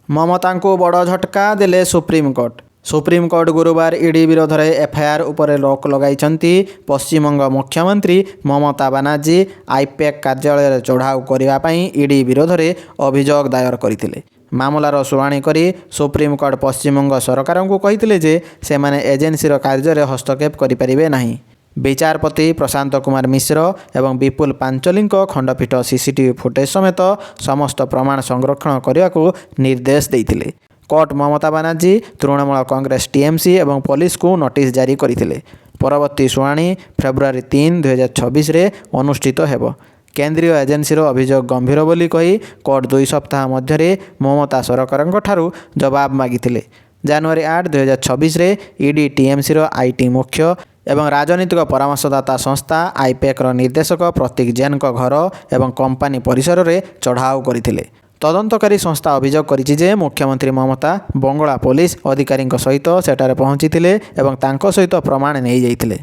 ମମତାଙ୍କୁ ବଡ଼ ଝଟକା ଦେଲେ ସୁପ୍ରିମକୋର୍ଟ। ସୁପ୍ରିମକୋର୍ଟ ଗୁରୁବାର ଇଡି ବିରୋଧରେ ଏଫଆଇଆର ଉପରେ ରୋକ ଲଗାଇଛନ୍ତି। ପଶ୍ଚିମବଙ୍ଗ ମୁଖ୍ୟମନ୍ତ୍ରୀ ମମତା ବାନାର୍ଜୀ ଆଇପେକ୍ କାର୍ଯ୍ୟାଳୟରେ ଚଢ଼ାଉ କରିବା ପାଇଁ ଇଡି ବିରୋଧରେ ଅଭିଯୋଗ ଦାୟର କରିଥିଲେ। ମାମଲାର ଶୁଣାଣି କରି ସୁପ୍ରିମକୋର୍ଟ ପଶ୍ଚିମବଙ୍ଗ ସରକାରଙ୍କୁ କହିଥିଲେ ଯେ ସେମାନେ ଏଜେନ୍ସିର କାର୍ଯ୍ୟରେ ହସ୍ତକ୍ଷେପ କରିପାରିବେ ନାହିଁ। ବିଚାରପତି ପ୍ରଶାନ୍ତ କୁମାର ମିଶ୍ର ଏବଂ ବିପୁଲ ପାଞ୍ଚୋଲିଙ୍କ ଖଣ୍ଡପୀଠ ସିସିଟିଭି ଫୁଟେଜ୍ ସମେତ ସମସ୍ତ ପ୍ରମାଣ ସଂରକ୍ଷଣ କରିବାକୁ ନିର୍ଦ୍ଦେଶ ଦେଇଥିଲେ। କୋର୍ଟ ମମତା ବାନାର୍ଜୀ, ତୃଣମୂଳ କଂଗ୍ରେସ ଟିଏମସି ଏବଂ ପୋଲିସକୁ ନୋଟିସ୍ ଜାରି କରିଥିଲେ। ପରବର୍ତ୍ତୀ ଶୁଣାଣି ଫେବୃଆରୀ 3, 2026ରେ ଅନୁଷ୍ଠିତ ହେବ। କେନ୍ଦ୍ରୀୟ ଏଜେନ୍ସିର ଅଭିଯୋଗ ଗମ୍ଭୀର ବୋଲି କହି କୋର୍ଟ 2 ସପ୍ତାହ ମଧ୍ୟରେ ମମତା ସରକାରଙ୍କ ଠାରୁ ଜବାବ ମାଗିଥିଲେ। ଜାନୁଆରୀ 8, 2026ରେ ଇଡି ଟିଏମସିର ଆଇଟି ମୁଖ୍ୟ ଏବଂ ରାଜନୈତିକ ପରାମର୍ଶଦାତା ସଂସ୍ଥା ଆଇପେକ୍ର ନିର୍ଦ୍ଦେଶକ ପ୍ରତୀକ ଜୈନଙ୍କ ଘର ଏବଂ କମ୍ପାନୀ ପରିସରରେ ଚଢ଼ାଉ କରିଥିଲେ। ତଦନ୍ତକାରୀ ସଂସ୍ଥା ଅଭିଯୋଗ କରିଛି ଯେ ମୁଖ୍ୟମନ୍ତ୍ରୀ ମମତା ବଙ୍ଗଳା ପୋଲିସ ଅଧିକାରୀଙ୍କ ସହିତ ସେଠାରେ ପହଞ୍ଚିଥିଲେ ଏବଂ ତାଙ୍କ ସହିତ ପ୍ରମାଣ ନେଇଯାଇଥିଲେ।